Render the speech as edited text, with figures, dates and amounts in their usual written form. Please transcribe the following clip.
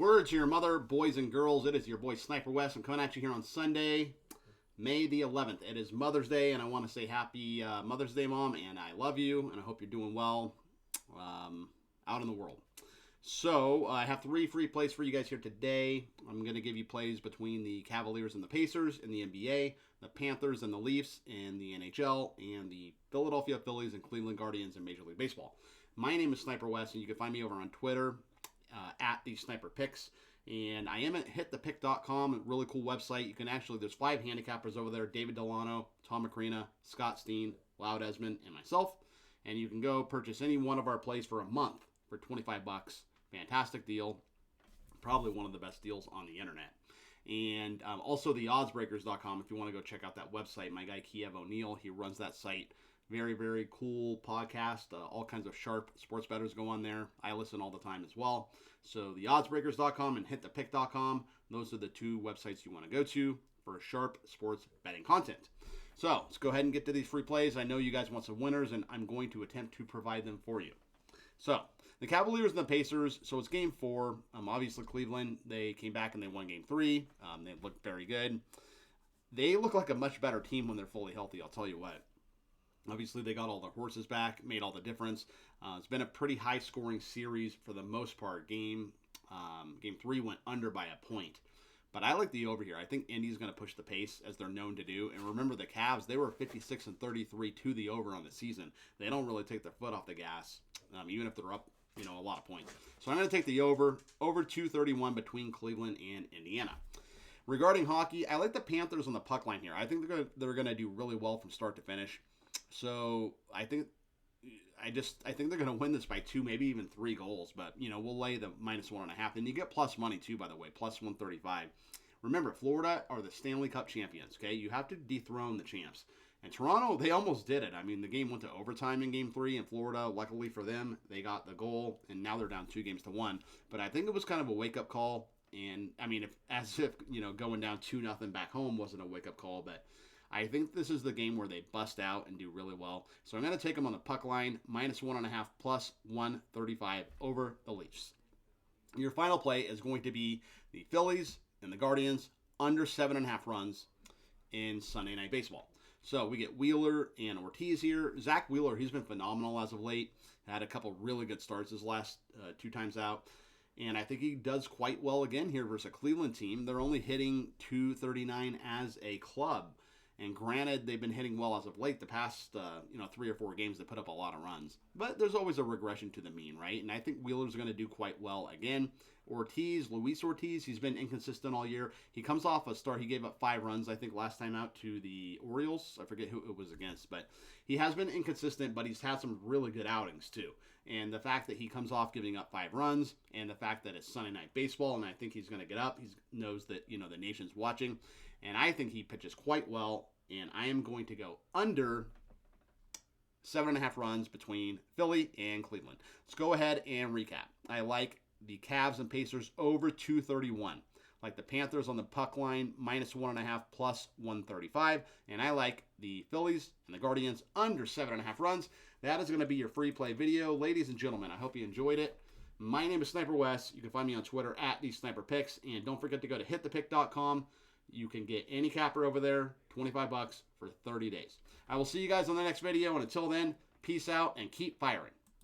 Word to your mother, boys and girls. It is your boy Sniper Wes. I'm coming at you here on Sunday, May the 11th. It is Mother's Day, and I want to say happy Mother's Day, Mom, and I love you, and I hope you're doing well out in the world. So, I have 3 free plays for you guys here today. I'm going to give you plays between the Cavaliers and the Pacers in the NBA, the Panthers and the Leafs in the NHL, and the Philadelphia Phillies and Cleveland Guardians in Major League Baseball. My name is Sniper Wes, and you can find me over on Twitter at the Sniper Picks. And I am at hitthepick.com, a really cool website. You can actually, there's 5 handicappers over there: David Delano, Tom Macrina, Scott Steen, Loud Esmond, and myself. And you can go purchase any one of our plays for a month for $25. Fantastic deal. Probably one of the best deals on the internet. And also the oddsbreakers.com if you want to go check out that website. My guy Kiev O'Neill, he runs that site. Very, very cool podcast. All kinds of sharp sports bettors go on there. I listen all the time as well. So the oddsbreakers.com and hitthepick.com, those are the 2 websites you want to go to for sharp sports betting content. So let's go ahead and get to these free plays. I know you guys want some winners, and I'm going to attempt to provide them for you. So the Cavaliers and the Pacers. So it's game 4. Obviously Cleveland, they came back and they won game 3. They looked very good. They look like a much better team when they're fully healthy, I'll tell you what. Obviously, they got all their horses back, made all the difference. It's been a pretty high-scoring series for the most part. Game 3 went under by a point. But I like the over here. I think Indy's going to push the pace, as they're known to do. And remember, the Cavs, they were 56-33 to the over on the season. They don't really take their foot off the gas, even if they're up, a lot of points. So I'm going to take the over 231 between Cleveland and Indiana. Regarding hockey, I like the Panthers on the puck line here. I think they're going to do really well from start to finish. So I think they're going to win this by 2, maybe even 3 goals. But, we'll lay the -1.5. And you get plus money, too, by the way, plus 135. Remember, Florida are the Stanley Cup champions, okay? You have to dethrone the champs. And Toronto, they almost did it. I mean, the game went to overtime in Game 3, and Florida, luckily for them, they got the goal, and now they're down 2-1. But I think it was kind of a wake-up call. And, I mean, as if going down 2-0 back home wasn't a wake-up call, but I think this is the game where they bust out and do really well. So I'm going to take them on the puck line, -1.5, plus 135 over the Leafs. Your final play is going to be the Phillies and the Guardians under 7.5 runs in Sunday Night Baseball. So we get Wheeler and Ortiz here. Zach Wheeler, he's been phenomenal as of late. Had a couple really good starts his last 2 times out. And I think he does quite well again here versus a Cleveland team. They're only hitting .239 as a club. And granted, they've been hitting well as of late. The past, 3 or 4 games, they put up a lot of runs. But there's always a regression to the mean, right? And I think Wheeler's going to do quite well again. Luis Ortiz, he's been inconsistent all year. He comes off a start. He gave up 5 runs, I think, last time out to the Orioles. I forget who it was against. But he has been inconsistent, but he's had some really good outings, too. And the fact that he comes off giving up 5 runs, and the fact that it's Sunday Night Baseball, and I think he's going to get up. He knows that, the nation's watching. And I think he pitches quite well, and I am going to go under 7.5 runs between Philly and Cleveland. Let's go ahead and recap. I like the Cavs and Pacers over 231. Like the Panthers on the puck line, -1.5, plus 135. And I like the Phillies and the Guardians under 7.5 runs. That is going to be your free play video. Ladies and gentlemen, I hope you enjoyed it. My name is Sniper Wes. You can find me on Twitter at the Sniper Picks. And don't forget to go to hitthepick.com. You can get any capper over there, $25 for 30 days. I will see you guys on the next video, and until then, peace out and keep firing.